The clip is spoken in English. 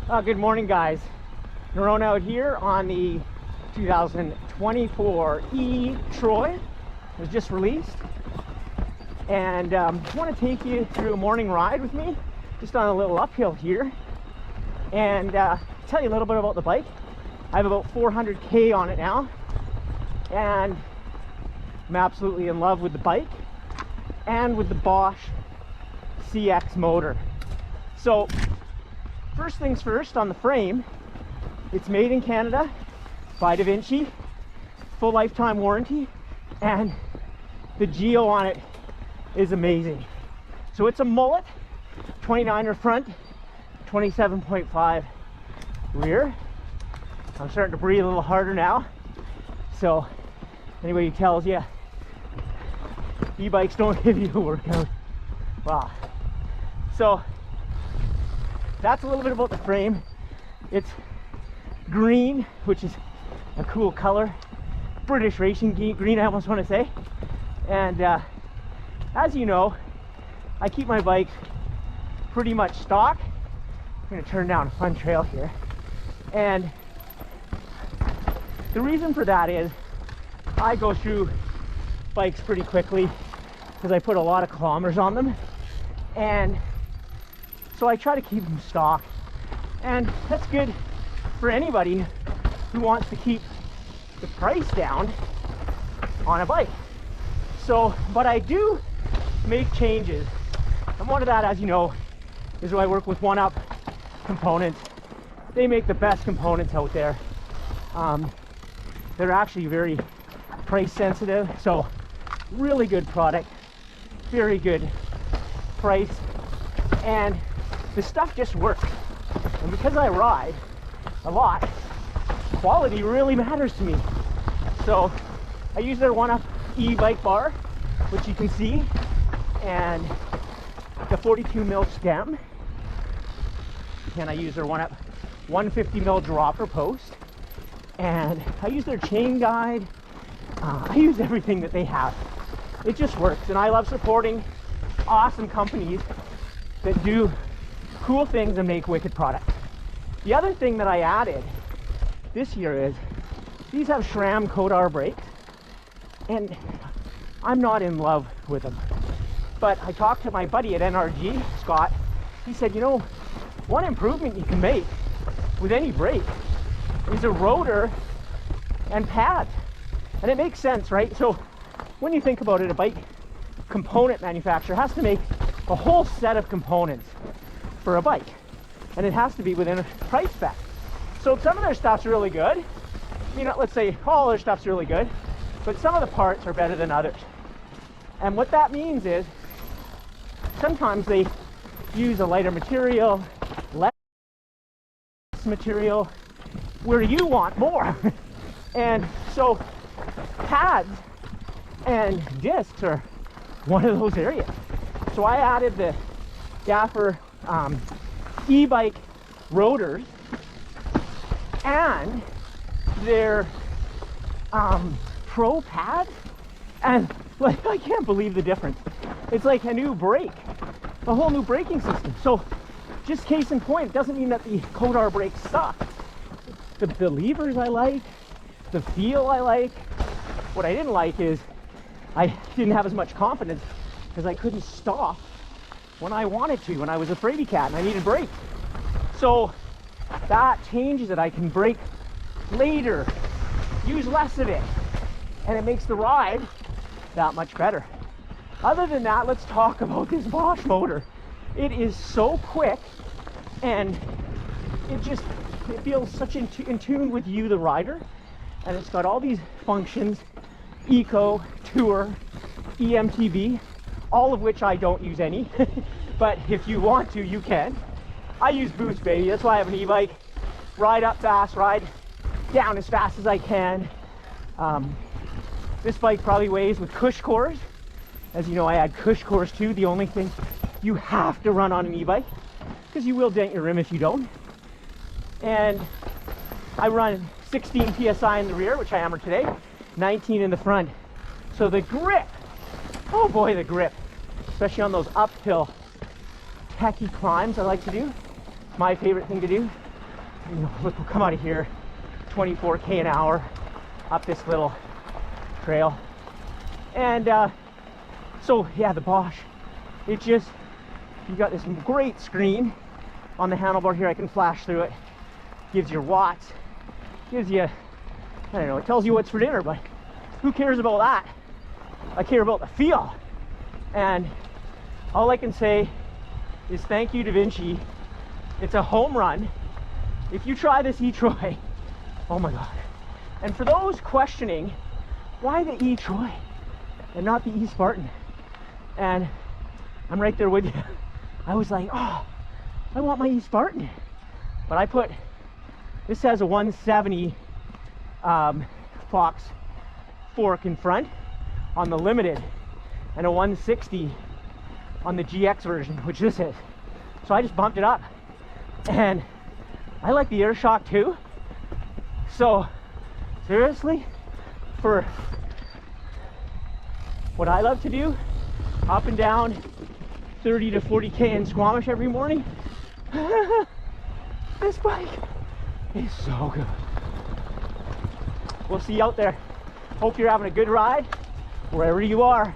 Good morning, guys. Norona out here on the 2024 E-Troy. It was just released, and I want to take you through a morning ride with me, just on a little uphill here, and tell you a little bit about the bike. I have about 400k on it now, and I'm absolutely in love with the bike and with the Bosch CX motor. So first things first, on the frame, it's made in Canada by Devinci, full lifetime warranty, and the geo on it is amazing. So it's a mullet, 29er front, 27.5 rear. I'm starting to breathe a little harder now. So anybody who tells you e-bikes don't give you a workout, wow. So that's a little bit about the frame. It's green, which is a cool color. British racing green, I almost want to say. And as you know, I keep my bike pretty much stock. I'm going to turn down a fun trail here. And the reason for that is I go through bikes pretty quickly because I put a lot of kilometers on them. And so I try to keep them stock, and that's good for anybody who wants to keep the price down on a bike. So, but I do make changes, and one of that, as you know, is I work with One Up Components. They make the best components out there. They're actually very price sensitive, so really good product, very good price, and the stuff just works. And because I ride a lot, quality really matters to me. So I use their One Up e-bike bar, which you can see, and the 42 mil stem, and I use their One Up 150 mil dropper post, and I use their chain guide. I use everything that they have. It just works, and I love supporting awesome companies that do cool things and make wicked products. The other thing that I added this year is these have SRAM Kodar brakes, and I'm not in love with them. But I talked to my buddy at NRG, Scott. He said, you know, one improvement you can make with any brake is a rotor and pads. And it makes sense, right? So when you think about it, a bike component manufacturer has to make a whole set of components for a bike, and it has to be within a price spec. So some of their stuff's really good. You know, let's say all their stuff's really good, but some of the parts are better than others. And what that means is sometimes they use a lighter material, less material, where you want more. And so pads and discs are one of those areas. So I added the Gaffer e-bike rotors and their pro pads, and like, I can't believe the difference. It's like a new brake, a whole new braking system. So just case in point, it doesn't mean that the Kodar brakes suck. The levers I like, the feel I like. What I didn't like is I didn't have as much confidence because I couldn't stop when I wanted to, when I was a fraidy cat and I needed brake. So that changes it. I can brake later, use less of it, and it makes the ride that much better. Other than that, let's talk about this Bosch motor. It is so quick, and it feels such in tune with you, the rider, and it's got all these functions: eco, tour, e-mtb, all of which I don't use any, but if you want to, you can. I use boost, baby. That's why I have an e-bike. Ride up fast, ride down as fast as I can. This bike probably weighs, with cush cores, as you know, I add cush cores too. The only thing you have to run on an e-bike, because you will dent your rim if you don't. And I run 16 psi in the rear, which I hammered today, 19 in the front. So the grip, oh boy, the grip, especially on those uphill techie climbs I like to do. My favorite thing to do. you know, we'll come out of here 24K an hour up this little trail. And so yeah, the Bosch, it just, you got this great screen on the handlebar here. I can flash through it. Gives you watts, gives you, I don't know, it tells you what's for dinner, but who cares about that? I care about the feel. And all I can say is thank you, Devinci. It's a home run. If you try this E-Troy, oh my God. And for those questioning, why the E-Troy and not the E-Spartan? And I'm right there with you. I was like, oh, I want my E-Spartan. But I put, this has a 170 Fox fork in front on the Limited and a 160 on the GX version, which this is. So I just bumped it up. And I like the air shock too. So seriously, for what I love to do, up and down 30 to 40K in Squamish every morning, this bike is so good. We'll see you out there. Hope you're having a good ride wherever you are.